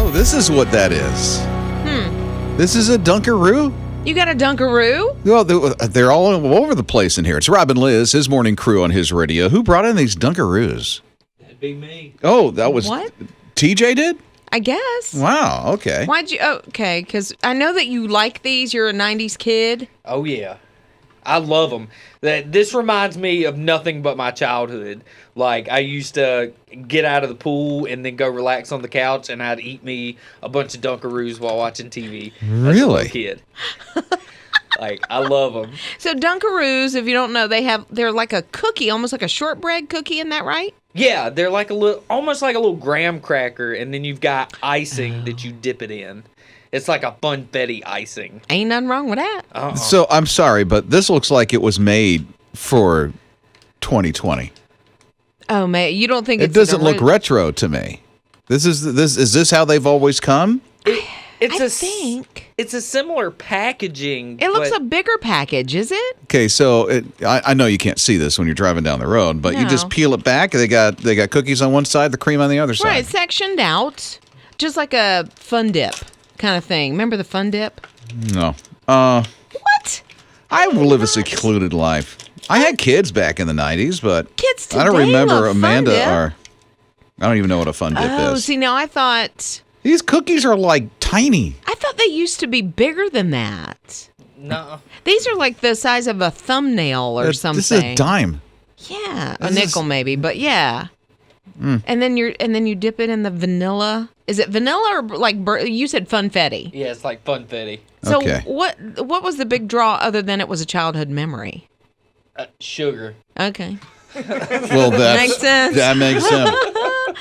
Oh, this is what that is. This is a Dunkaroo? You got a Dunkaroo? Well, they're all over the place in here. It's Rob and Liz, his morning crew on his radio. Who brought in these Dunkaroos? That'd be me. Oh, that was... What? TJ did? I guess. Wow, okay. Why'd you... Okay, because I know that you like these. You're a 90s kid. Oh, yeah. I love them. This reminds me of nothing but my childhood. Like, I used to get out of the pool and then go relax on the couch, and I'd eat me a bunch of Dunkaroos while watching TV. Really? As a little kid. Like, I love them. So Dunkaroos, if you don't know, they're like a cookie, almost like a shortbread cookie. Isn't that right? Yeah, they're like almost like a little graham cracker, and then you've got icing that you dip it in. It's like a funfetti icing. Ain't nothing wrong with that. So, I'm sorry, but this looks like it was made for 2020. Oh, man, you don't think It doesn't look retro to me. Is this how they've always come? I think. It's a similar packaging. It looks a bigger package, is it? Okay, so I know you can't see this when you're driving down the road, but you just peel it back. They got cookies on one side, the cream on the other side. Right, sectioned out, just like a Fun Dip kind of thing. Remember the Fun Dip? No. What? I live a secluded life. I had kids back in the 90s, but Kids today I don't remember love Amanda Fun Dip. or I don't even know what a Fun Dip is. Oh, see, now I thought These cookies are like tiny. they used to be bigger than that. No. These are like the size of a thumbnail or something. This is a dime. Yeah, a nickel maybe, but yeah. And then you dip it in the vanilla. Is it vanilla or like you said funfetti? Yeah, it's like funfetti. So Okay. what was the big draw other than it was a childhood memory? Sugar. Okay. Well, Makes sense. That makes sense.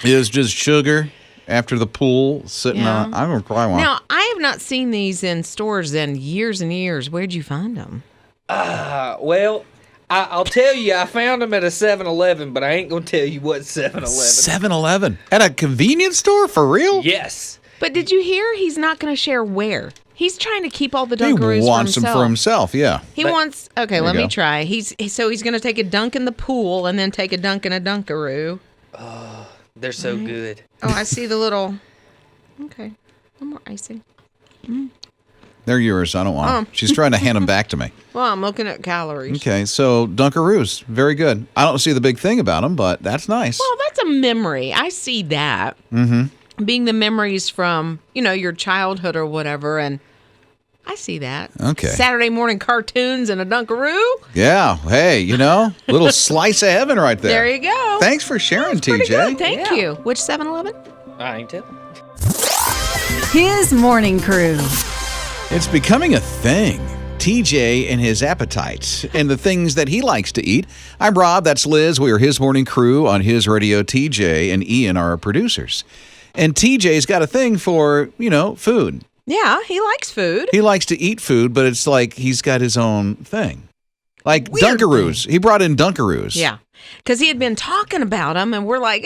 It's just sugar after the pool sitting on. I'm gonna try one. Now I have not seen these in stores in years and years. Where'd you find them? Well, I'll tell you, I found them at a 7-Eleven, but I ain't going to tell you what 7-Eleven. 7-Eleven at a convenience store for real? Yes. But did you hear he's not going to share where? He's trying to keep all the Dunkaroos He wants for them for himself. Yeah. He wants. Okay, let you me go. try. He's going to take a dunk in the pool and then take a dunk in a Dunkaroo. They're so good. Oh, I see the little. Okay, one more icing. They're yours. I don't want them. She's trying to hand them back to me. Well, I'm looking at calories. Okay, so Dunkaroos, very good. I don't see the big thing about them, but that's nice. Well, that's a memory. I see that. Mm-hmm. Being the memories from, your childhood or whatever, and I see that. Okay. Saturday morning cartoons and a Dunkaroo. Yeah. Hey, little slice of heaven right there. There you go. Thanks for sharing, Pretty TJ. good. Thank you. Which 7-Eleven? I ain't telling. His morning crew. It's becoming a thing. TJ and his appetites and the things that he likes to eat. I'm Rob. That's Liz. We are his morning crew on his radio. TJ and Ian are our producers. And TJ's got a thing for, food. Yeah, he likes food. He likes to eat food, but it's like he's got his own thing. Like Weird Dunkaroos. thing. He brought in Dunkaroos. Yeah, because he had been talking about them, and we're like,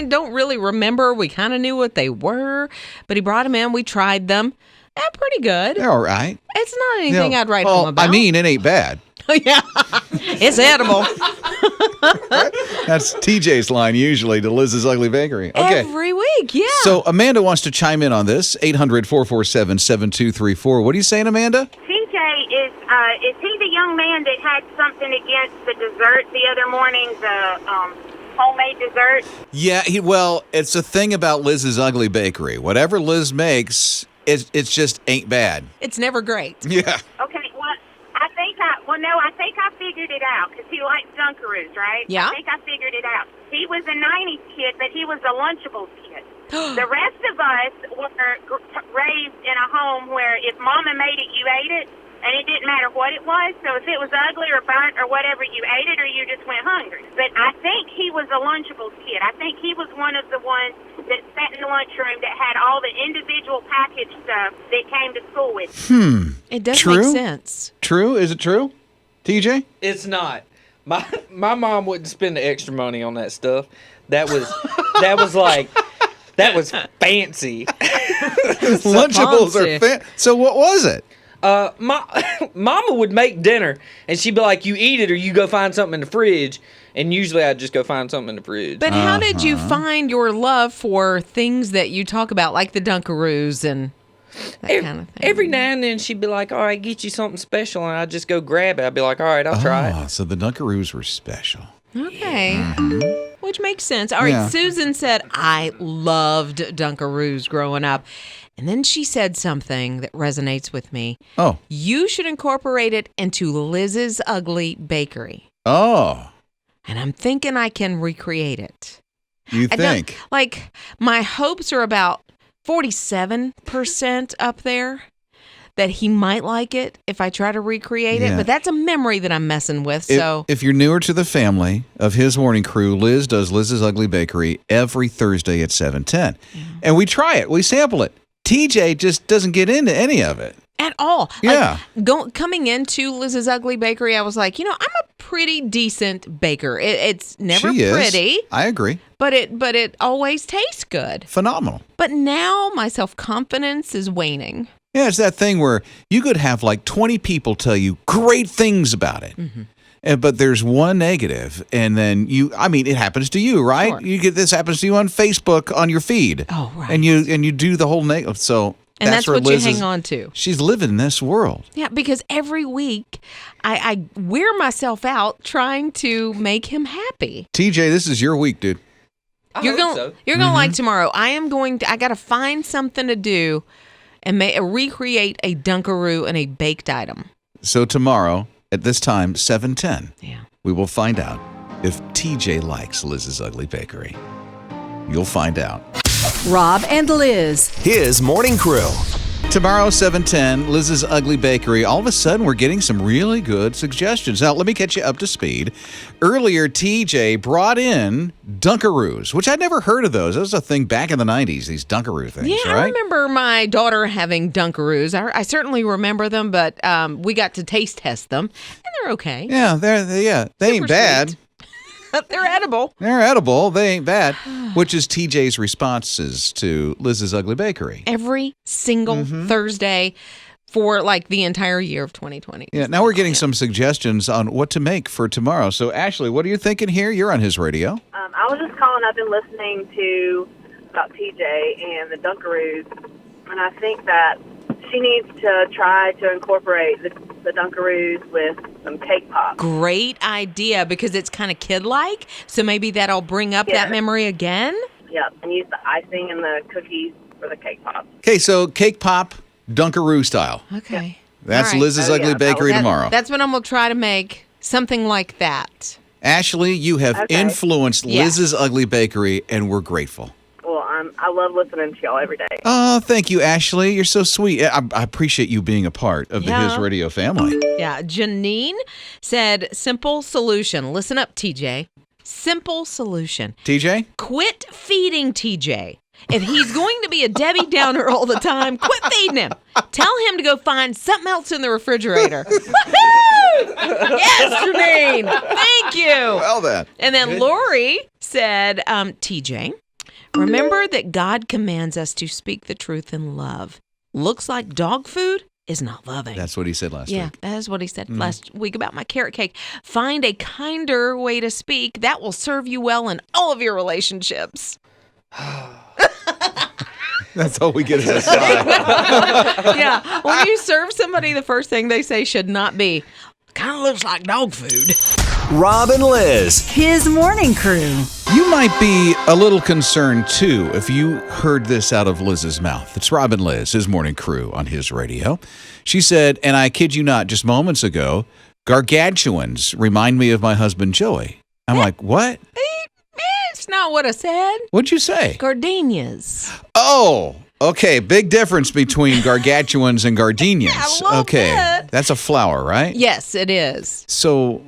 don't really remember. We kind of knew what they were, but he brought them in. We tried them. Pretty good. They're all right. It's not anything I'd write home about. I mean, it ain't bad. Yeah, it's edible. That's TJ's line usually to Liz's Ugly Bakery. Okay. Every week, yeah. So Amanda wants to chime in on this. 800-447-7234. What are you saying, Amanda? TJ, is he the young man that had something against the dessert the other morning, the homemade dessert? Yeah, it's a thing about Liz's Ugly Bakery. Whatever Liz makes, it's just ain't bad. It's never great. Yeah. Okay, I think I figured it out, because he likes Dunkaroos, right? Yeah. I think I figured it out. He was a 90s kid, but he was a Lunchables kid. The rest of us were raised in a home where if Mama made it, you ate it, and it didn't matter what it was. So if it was ugly or burnt or whatever, you ate it or you just went hungry. But I think he was a Lunchables kid. I think he was one of the ones that sat in the lunchroom that had all the individual packaged stuff that came to school with. It does True? make sense. True? Is it true? TJ? It's not. My mom wouldn't spend the extra money on that stuff. That was fancy. Lunchables are fancy. So what was it? Mama would make dinner, and she'd be like, "You eat it, or you go find something in the fridge." And usually, I'd just go find something in the fridge. But how did you find your love for things that you talk about, like the Dunkaroos and that kind of thing? Every now and then, she'd be like, "All right, get you something special," and I'd just go grab it. I'd be like, "All right, I'll try it." So the Dunkaroos were special. Okay. Which makes sense. All right, Yeah. Susan said, I loved Dunkaroos growing up. And then she said something that resonates with me. Oh. You should incorporate it into Liz's Ugly Bakery. Oh. And I'm thinking I can recreate it. You I don't- think? Like, my hopes are about 47% up there that he might like it if I try to recreate it. Yeah. But that's a memory that I'm messing with. So If you're newer to the family of His Morning Crew, Liz does Liz's Ugly Bakery every Thursday at 7:10. And we try it. We sample it. TJ just doesn't get into any of it. at all. Yeah. Coming into Liz's Ugly Bakery, I was like, I'm a pretty decent baker. It's never She is. pretty, I agree. but it always tastes good. Phenomenal. But now my self-confidence is waning. Yeah, it's that thing where you could have like 20 people tell you great things about it. But there's one negative, and then it happens to you, right? Sure. You get this happens to you on Facebook on your feed. Oh, right. And you do the whole negative. So And that's where what you Liz hang is- on to. She's living in this world. Yeah, because every week I wear myself out trying to make him happy. TJ, this is your week, dude. You're gonna like tomorrow. I got to find something to do and recreate a Dunkaroo and a baked item. So tomorrow at this time, 7:10, Yeah. we will find out if TJ likes Liz's Ugly Bakery. You'll find out. Rob and Liz. His Morning Crew. Tomorrow, 7:10, Liz's Ugly Bakery. All of a sudden, we're getting some really good suggestions. Now, let me get you up to speed. Earlier, TJ brought in Dunkaroos, which I'd never heard of those. That was a thing back in the 90s, these Dunkaroo things, Yeah, right? I remember my daughter having Dunkaroos. I certainly remember them, but we got to taste test them, and they're okay. Yeah, they ain't Super bad. sweet. They're edible. They're edible. They ain't bad. Which is TJ's responses to Liz's Ugly Bakery. Every single Thursday for like the entire year of 2020. Yeah, now we're getting some suggestions on what to make for tomorrow. So, Ashley, what are you thinking here? You're on His Radio. I was just calling up and listening to about TJ and the Dunkaroos, and I think that she needs to try to incorporate the Dunkaroos with some cake pops. Great idea, because it's kind of kid-like, so maybe that'll bring up Yeah. that memory again. Yep, and use the icing and the cookies for the cake pops. Okay, so cake pop, Dunkaroo style. Okay. That's All right. Liz's Oh, Ugly yeah, Bakery That- tomorrow. That's what I'm going to try to make, something like that. Ashley, you have Okay. influenced Yeah. Liz's Ugly Bakery, and we're grateful. Well, I love listening to y'all every day. Oh, thank you, Ashley. You're so sweet. I appreciate you being a part of the Yeah. His Radio family. Yeah, Janine said, simple solution. Listen up, TJ. Simple solution. TJ? Quit feeding TJ. If he's going to be a Debbie Downer all the time, quit feeding him. Tell him to go find something else in the refrigerator. Woohoo! Yes, Janine. Thank you. Well, then. And then Lori said, TJ, remember that God commands us to speak the truth in love. Looks like dog food is not loving. That's what he said last Yeah, week. that is what he said last week about my carrot cake. Find a kinder way to speak. That will serve you well in all of your relationships. That's all we get is a sigh. Yeah, when you serve somebody, the first thing they say should not be, kind of looks like dog food. Rob and Liz. His Morning Crew. You might be a little concerned, too, if you heard this out of Liz's mouth. It's Rob and Liz, His Morning Crew on His Radio. She said, and I kid you not, just moments ago, gargantuans remind me of my husband, Joey. I'm like, what? It's not what I said. What'd you say? Gardenias. Oh, okay. Big difference between gargantuans and gardenias. Yeah, a little okay. bit. That's a flower, right? Yes, it is. So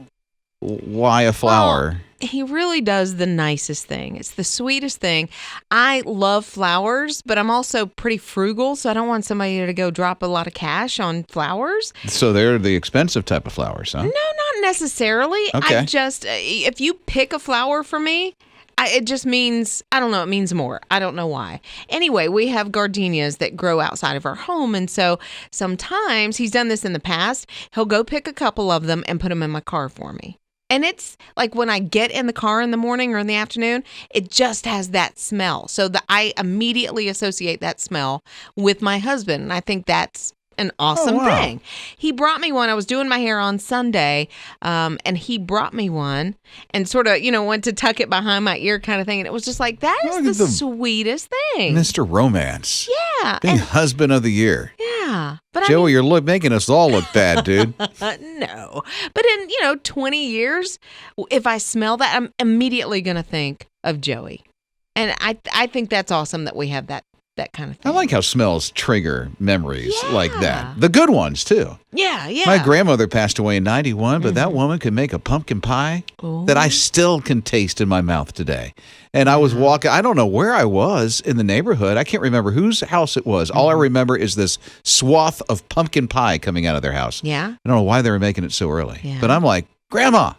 why a flower? He really does the nicest thing. It's the sweetest thing. I love flowers, but I'm also pretty frugal, so I don't want somebody to go drop a lot of cash on flowers. So they're the expensive type of flowers, huh? No, not necessarily. Okay. I just, if you pick a flower for me, it just means, I don't know, it means more. I don't know why. Anyway, we have gardenias that grow outside of our home. And so sometimes, he's done this in the past, he'll go pick a couple of them and put them in my car for me. And it's like when I get in the car in the morning or in the afternoon, it just has that smell. So I immediately associate that smell with my husband. And I think that's an awesome thing. He brought me one. I was doing my hair on Sunday, and he brought me one and sort of, went to tuck it behind my ear kind of thing. And it was just like, that is the sweetest thing. Mr. Romance. Yeah. Being husband of the year. Yeah. But Joey, you're making us all look bad, dude. No. But in, 20 years, if I smell that, I'm immediately going to think of Joey. And I think that's awesome that we have that kind of thing. I like how smells trigger memories like that. The good ones, too. Yeah. My grandmother passed away in 91, but that woman could make a pumpkin pie that I still can taste in my mouth today. And I was walking, I don't know where I was in the neighborhood. I can't remember whose house it was. All I remember is this swath of pumpkin pie coming out of their house. Yeah. I don't know why they were making it so early. Yeah. But I'm like, Grandma.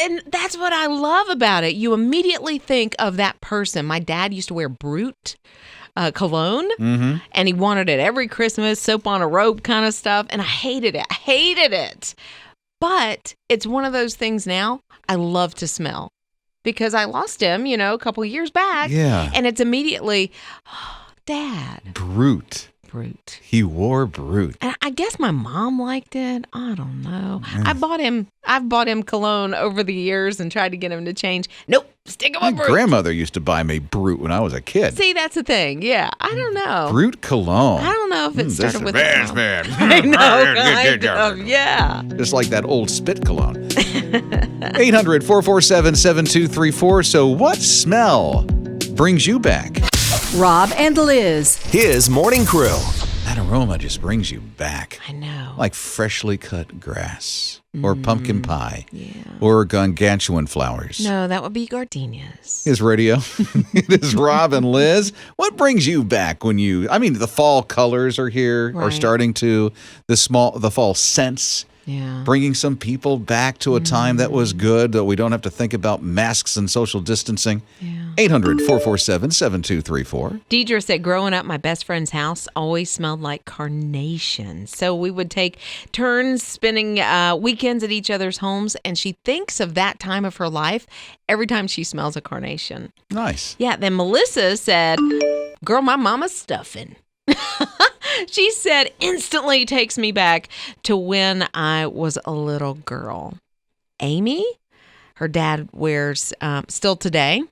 And that's what I love about it. You immediately think of that person. My dad used to wear Brute cologne, and he wanted it every Christmas, soap on a rope kind of stuff, and I hated it. But it's one of those things now I love to smell because I lost him, a couple years back. Yeah. And it's immediately, Dad. Brute. He wore Brute. And I guess my mom liked it. I don't know. I've bought him cologne over the years and tried to get him to change. Nope, stick him with Brute. My grandmother used to buy me Brute when I was a kid. See, that's the thing. Yeah, I don't know. Brute cologne. I don't know if it started with man. I know, kind of, yeah. Just like that old spit cologne. 800-447-7234. So what smell brings you back? Rob and Liz. His morning crew. That aroma just brings you back. I know. Like freshly cut grass or pumpkin pie or gargantuan flowers. No, that would be gardenias. His radio. It is Rob and Liz. What brings you back when the fall colors are here, are starting to, the fall scents. Yeah. Bringing some people back to a time that was good, that we don't have to think about masks and social distancing. Yeah. 800-447-7234. Deidre said, growing up, my best friend's house always smelled like carnations. So we would take turns spending weekends at each other's homes, and she thinks of that time of her life every time she smells a carnation. Nice. Yeah, then Melissa said, girl, my mama's stuffing. She said, instantly takes me back to when I was a little girl. Amy, her dad wears, still today,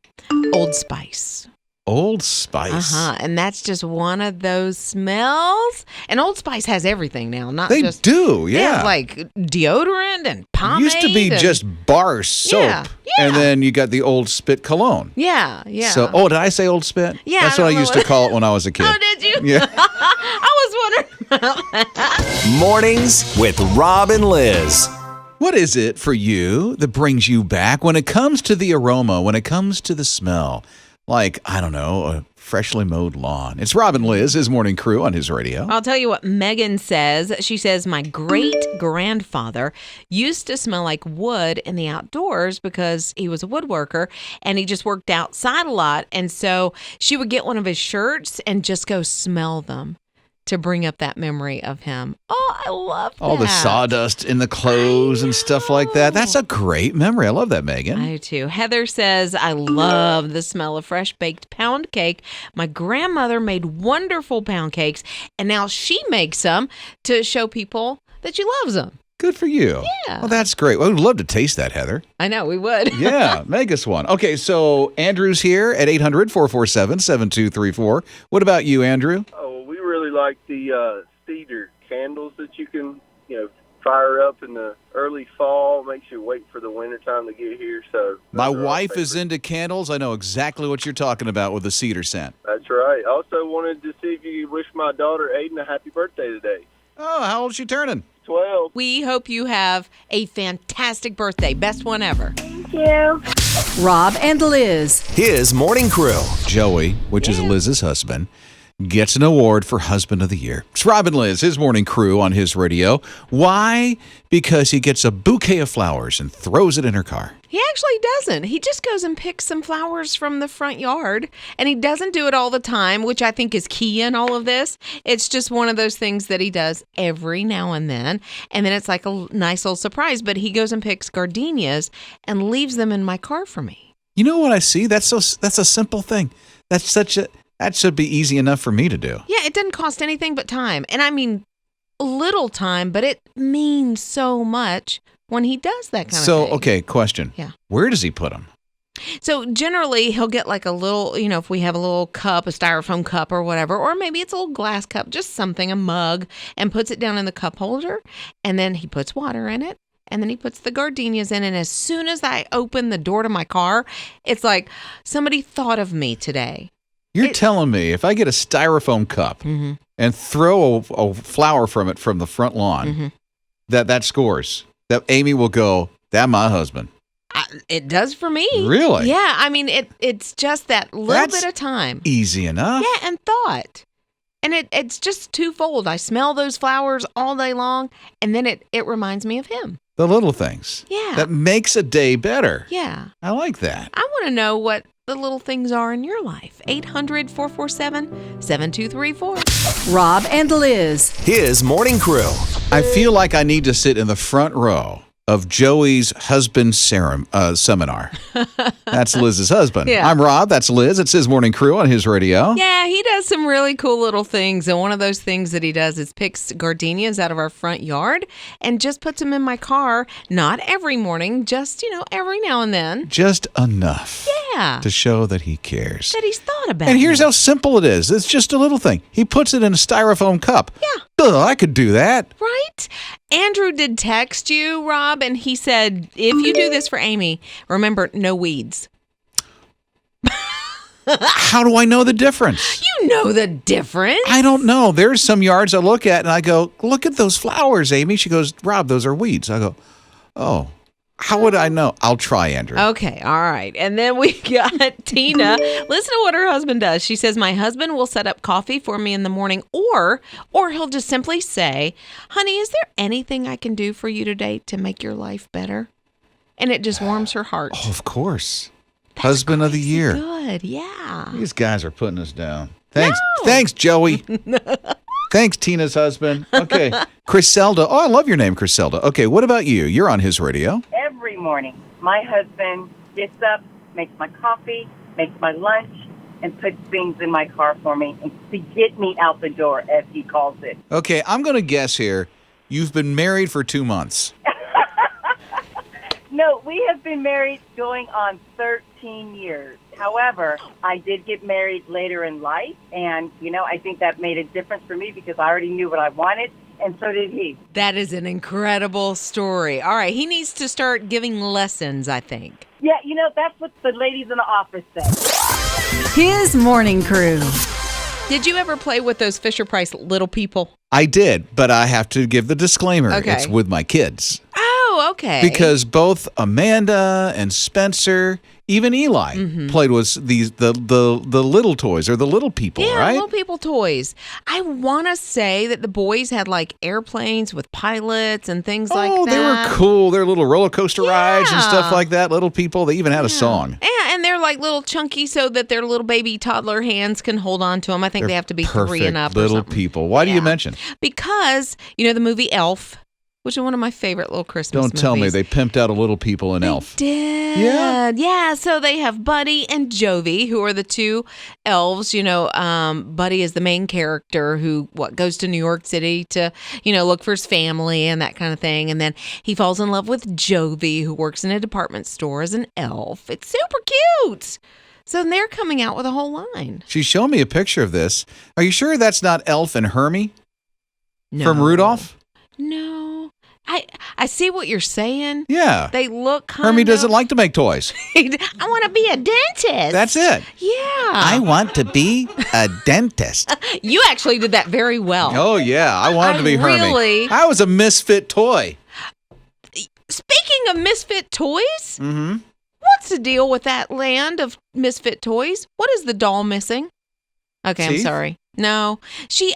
Old Spice. Old Spice. And that's just one of those smells. And Old Spice has everything now. They do, yeah. They have like deodorant and pomade. Used to be just bar soap. Yeah. And then you got the Old Spit cologne. Yeah. So, did I say Old Spit? Yeah. That's what I used to call it when I was a kid. Oh, did you? Yeah. I was wondering about that. Mornings with Rob and Liz. What is it for you that brings you back when it comes to the aroma, when it comes to the smell? Like, I don't know, a freshly mowed lawn. It's Rob and Liz, his morning crew on his radio. I'll tell you what Megan says. She says, my great-grandfather used to smell like wood in the outdoors because he was a woodworker and he just worked outside a lot. And so she would get one of his shirts and just go smell them to bring up that memory of him. Oh, I love that. All the sawdust in the clothes and stuff like that. That's a great memory. I love that, Megan. I do too. Heather says, I love the smell of fresh baked pound cake. My grandmother made wonderful pound cakes, and now she makes some to show people that she loves them. Good for you. Yeah. Well, that's great. Well, we'd love to taste that, Heather. I know, we would. Yeah, make us one. Okay, so Andrew's here at 800-447-7234. What about you, Andrew? Like the cedar candles that you can, fire up in the early fall. Makes you wait for the wintertime to get here. So my wife is into candles. I know exactly what you're talking about with the cedar scent. That's right. Also wanted to see if you could wish my daughter Aiden a happy birthday today. Oh, how old is she turning? 12. We hope you have a fantastic birthday. Best one ever. Thank you. Rob and Liz. His morning crew. Joey, which is Liz's husband, gets an award for Husband of the Year. It's Rob and Liz, his morning crew on his radio. Why? Because he gets a bouquet of flowers and throws it in her car. He actually doesn't. He just goes and picks some flowers from the front yard, and he doesn't do it all the time, which I think is key in all of this. It's just one of those things that he does every now and then it's like a nice little surprise, but he goes and picks gardenias and leaves them in my car for me. You know what I see? That's a simple thing. That should be easy enough for me to do. Yeah, it doesn't cost anything but time. And I mean, little time, but it means so much when he does that kind of thing. So, okay, question. Yeah. Where does he put them? So generally he'll get like a little, if we have a little cup, a styrofoam cup or whatever, or maybe it's a little glass cup, just something, a mug, and puts it down in the cup holder. And then he puts water in it. And then he puts the gardenias in. And as soon as I open the door to my car, it's like somebody thought of me today. You're telling me if I get a styrofoam cup and throw a flower from it from the front lawn, that scores. That Amy will go, "That's my husband." It does for me. Really? Yeah. I mean, it's just that little bit of time. Easy enough. Yeah, and thought. And it's just twofold. I smell those flowers all day long, and then it reminds me of him. The little things. Yeah. That makes a day better. Yeah. I like that. I want to know what the little things are in your life. 800-447-7234. Rob and Liz. His morning crew. I feel like I need to sit in the front row of Joey's husband seminar. That's Liz's husband. Yeah. I'm Rob. That's Liz. It's his morning crew on his radio. Yeah, he does some really cool little things. And one of those things that he does is picks gardenias out of our front yard and just puts them in my car. Not every morning, just, every now and then. Just enough. Yeah. To show that he cares. That he's thought about And here's me. how simple it is. It's just a little thing. He puts it in a styrofoam cup. Yeah. I could do that. Right? Andrew did text you, Rob, and he said, if you do this for Amy, remember, no weeds. How do I know the difference? You know the difference. I don't know. There's some yards I look at and I go, look at those flowers, Amy. She goes, Rob, those are weeds. I go, oh, how would I know? I'll try, Andrew. Okay, all right. And then we got Tina. Listen to what her husband does. She says, my husband will set up coffee for me in the morning, or he'll just simply say, honey, is there anything I can do for you today to make your life better? And it just warms her heart. Oh, of course. Husband of the year. Good, yeah. These guys are putting us down. Thanks, Joey. Thanks, Tina's husband. Okay, Criselda. Oh, I love your name, Criselda. Okay, what about you? You're on his radio. Every morning, my husband gets up, makes my coffee, makes my lunch, and puts things in my car for me and to get me out the door, as he calls it. Okay, I'm going to guess here. You've been married for 2 months. No, we have been married going on 13 years. However, I did get married later in life, and, I think that made a difference for me because I already knew what I wanted, and so did he. That is an incredible story. All right, he needs to start giving lessons, I think. Yeah, that's what the ladies in the office say. His morning crew. Did you ever play with those Fisher-Price little people? I did, but I have to give the disclaimer. Okay. It's with my kids. Oh, okay. Because both Amanda and Spencer, even Eli, played with the little toys or the little people, right? Little people toys. I want to say that the boys had like airplanes with pilots and things like that. Oh, they were cool. They're little roller coaster rides and stuff like that. Little people. They even had a song. Yeah, and they're like little chunky so that their little baby toddler hands can hold on to them. I think they have to be 3 and up. Little or something. people. Why do you mention? Because, the movie Elf, which is one of my favorite little Christmas movies. Don't tell me they pimped out a little people in Elf. Did. Yeah, so they have Buddy and Jovi, who are the two elves. Buddy is the main character who goes to New York City to, look for his family and that kind of thing. And then he falls in love with Jovi, who works in a department store as an elf. It's super cute. So they're coming out with a whole line. She showed me a picture of this. Are you sure that's not Elf and Hermie from Rudolph? No. I see what you're saying. Yeah. They look kind Hermie doesn't like to make toys. I want to be a dentist. That's it. Yeah. I want to be a dentist. You actually did that very well. Oh, yeah. I wanted to be really? Hermie. I was a misfit toy. Speaking of misfit toys, what's the deal with that land of misfit toys? What is the doll missing? Okay, I'm Teeth? sorry. No.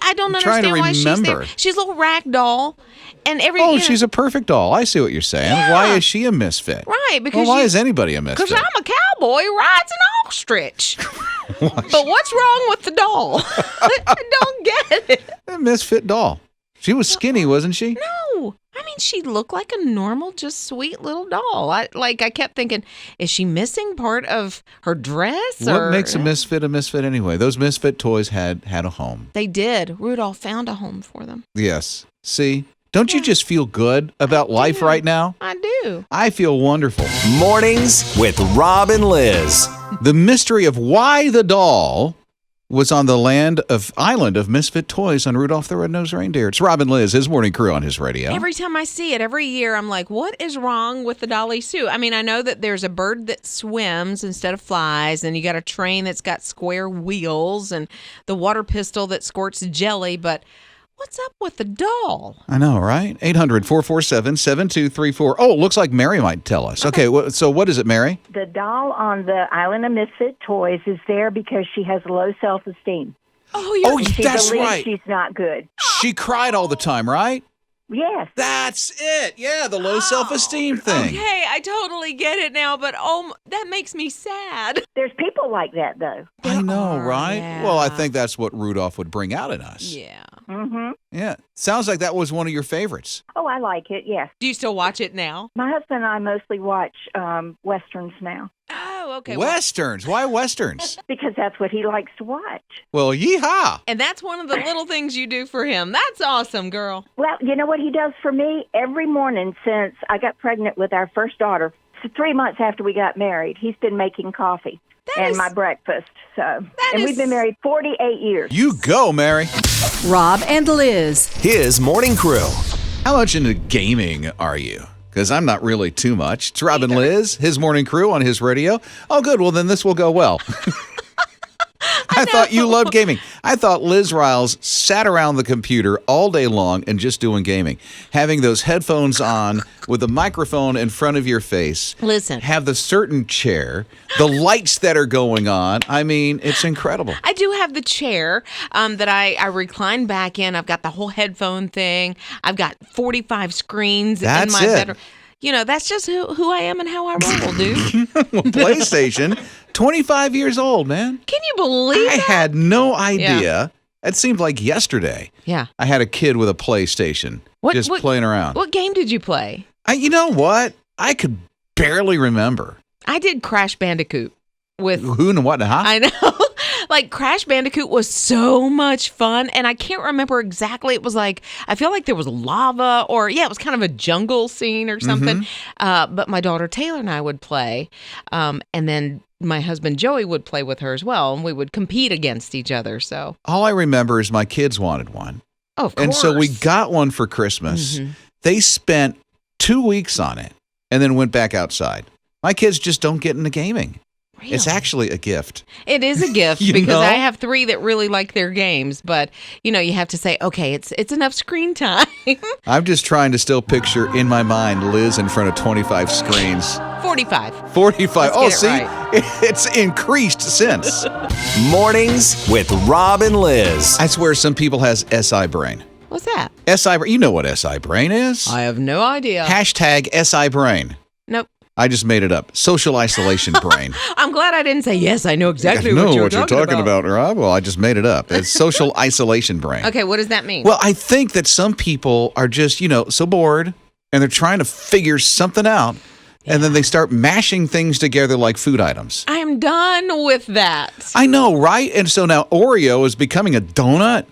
I don't I'm trying to understand why she's there. remember. She's a little rag doll. And she's a perfect doll. I see what you're saying. Yeah. Why is she a misfit? Right, because why is anybody a misfit? Because I'm a cowboy who rides an ostrich. But what's wrong with the doll? I don't get it. A misfit doll. She was skinny, wasn't she? No. I mean, she looked like a normal, just sweet little doll. I kept thinking, is she missing part of her dress? What makes a misfit anyway? Those misfit toys had a home. They did. Rudolph found a home for them. Yes. See? Don't you just feel good about life right now? I do. I feel wonderful. Mornings with Rob and Liz. The mystery of why the doll was on the island of misfit toys on Rudolph the Red-Nosed Reindeer. It's Rob and Liz, his morning crew on his radio. Every time I see it, every year, I'm like, what is wrong with the Dolly Sue? I mean, I know that there's a bird that swims instead of flies, and you got a train that's got square wheels, and the water pistol that squirts jelly, but what's up with the doll? I know, right? 800-447-7234. Oh, looks like Mary might tell us. Okay, so what is it, Mary? The doll on the Island of Misfit Toys is there because she has low self-esteem. Oh, And she that's believes right. she's not good. She cried all the time, right? Yes. That's it. Yeah, the low self-esteem thing. Okay, I totally get it now, but that makes me sad. There's people like that, though. I know, right? yeah. Well, I think that's what Rudolph would bring out in us. Yeah. Mm-hmm. Yeah. Sounds like that was one of your favorites. Oh, I like it, yes. Do you still watch it now? My husband and I mostly watch Westerns now Oh, okay. Westerns. Why Westerns? because that's what he likes to watch. Well, yeehaw. And that's one of the little things you do for him. That's awesome, girl. Well, you know what he does for me? Every morning since I got pregnant with our first daughter, 3 months after we got married, he's been making coffee and my breakfast. And we've been married 48 years. You go, Mary. Rob and Liz. His morning crew. How much into gaming are you? Because I'm not really too much. It's Rob and Liz, his morning crew on his radio. Oh, good. Well, then this will go well. I thought you loved gaming. I thought Liz Riles sat around the computer all day long and just doing gaming. Having those headphones on with a microphone in front of your face. Listen. Have the certain chair, the lights that are going on. I mean, it's incredible. I do have the chair that I recline back in. I've got the whole headphone thing. I've got 45 screens in my bedroom. You know, that's just who I am and how I roll, dude. PlayStation, 25 years old, man. Can you believe I that? had no idea. It seemed like yesterday. Yeah. I had a kid with a PlayStation just playing around. What game did you play? You know what? I could barely remember. I did Crash Bandicoot with who and what, huh? I know. Like Crash Bandicoot was so much fun, and I can't remember exactly. It was like, I feel like there was lava, or it was kind of a jungle scene or something. But my daughter Taylor and I would play, and then my husband Joey would play with her as well, and we would compete against each other. So all I remember is my kids wanted one. Oh, of course. And so we got one for Christmas. They spent 2 weeks on it and then went back outside. My kids just don't get into gaming. Really? It's actually a gift. It is a gift because I have 3 that really like their games, but you have to say, okay, it's enough screen time. I'm just trying to still picture in my mind Liz in front of 25 screens. 45. 45. Oh, see, right. It's increased since. Mornings with Rob and Liz. I swear some people has SI brain. What's that? SI brain. You know what SI brain is? I have no idea. Hashtag SI brain. Nope. I just made it up. Social isolation brain. I'm glad I didn't say, yes, I know exactly what you're talking about, Rob. Well, I just made it up. It's social isolation brain. Okay, what does that mean? Well, I think that some people are just, so bored, and they're trying to figure something out, and then they start mashing things together like food items. I'm done with that. I know, right? And so now Oreo is becoming a donut.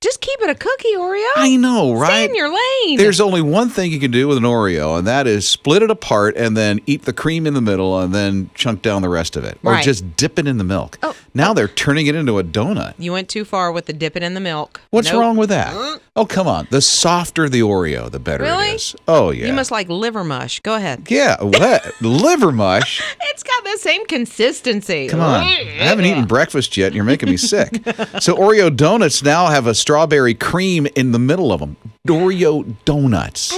Just keep it a cookie, Oreo. I know, right? Stay in your lane. There's only one thing you can do with an Oreo, and that is split it apart and then eat the cream in the middle and then chunk down the rest of it. Or just dip it in the milk. Now they're turning it into a donut. You went too far with the dip it in the milk. What's wrong with that? Oh, come on. The softer the Oreo, the better it is. Oh, yeah. You must like liver mush. Go ahead. Yeah, what? Liver mush? It's got the same consistency. Come on. I haven't eaten breakfast yet, and you're making me sick. So Oreo donuts now have a strawberry cream in the middle of them. Oreo donuts.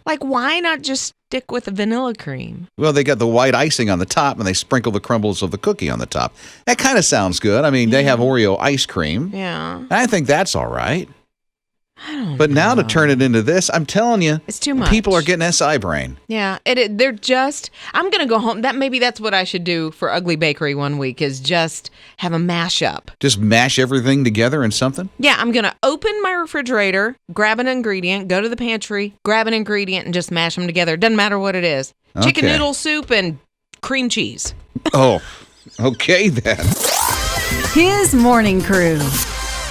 Like, why not just stick with the vanilla cream? Well, they got the white icing on the top, and they sprinkle the crumbles of the cookie on the top. That kind of sounds good. I mean, they have Oreo ice cream. Yeah. I think that's all right. I don't But now know. to turn it into this, I'm telling you, It's too much. people are getting SI brain. Yeah, they're just. I'm gonna go home. Maybe that's what I should do for Ugly Bakery one week is just have a mashup. Just mash everything together in something? Yeah, I'm gonna open my refrigerator, grab an ingredient, go to the pantry, grab an ingredient, and just mash them together. Doesn't matter what it is. Chicken Okay. noodle soup and cream cheese. Oh, okay then. His morning crew.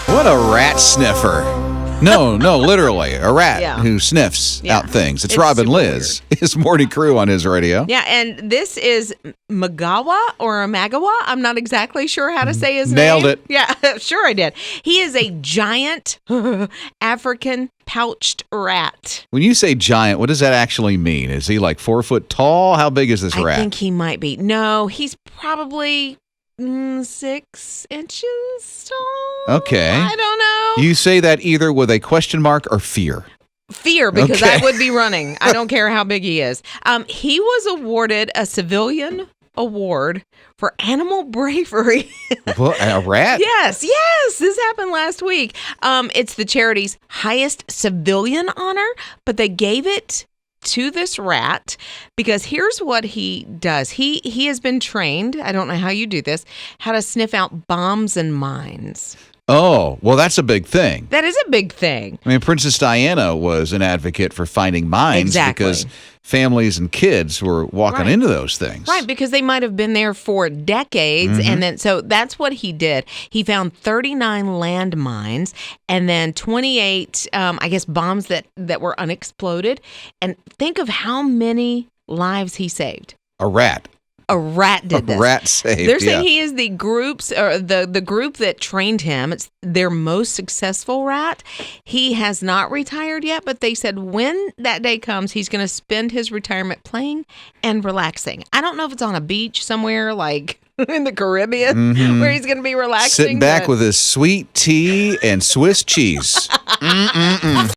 What a rat sniffer. No, literally. A rat Yeah. who sniffs Yeah. out things. It's It's Rob and super Liz. His morning crew on his radio. Yeah, and this is Magawa or Amagawa. I'm not exactly sure how to say his Nailed name. it. Yeah, sure I did. He is a giant African pouched rat. When you say giant, what does that actually mean? Is he like 4 foot tall? How big is this I rat? think he might be. No, he's probably 6 inches tall. Okay. I don't know. You say that either with a question mark or fear. Fear, because Okay. I would be running. I don't care how big he is. He was awarded a civilian award for animal bravery. What, a rat? Yes. This happened last week. It's the charity's highest civilian honor, but they gave it to this rat because here's what he does. He has been trained, I don't know how you do this, how to sniff out bombs and mines. Oh, well, that's a big thing. That is a big thing. I mean, Princess Diana was an advocate for finding mines Exactly. because families and kids were walking Right. into those things. Right, because they might have been there for decades. And then, so that's what he did. He found 39 landmines and then 28, I guess, bombs that were unexploded. And think of how many lives he saved. A rat. A rat did this. A rat saved. They're saying yeah. he is the groups or the group that trained him. It's their most successful rat. He has not retired yet, but they said when that day comes, he's going to spend his retirement playing and relaxing. I don't know if it's on a beach somewhere like in the Caribbean where he's going to be relaxing. Sitting back but- with his sweet tea and Swiss cheese.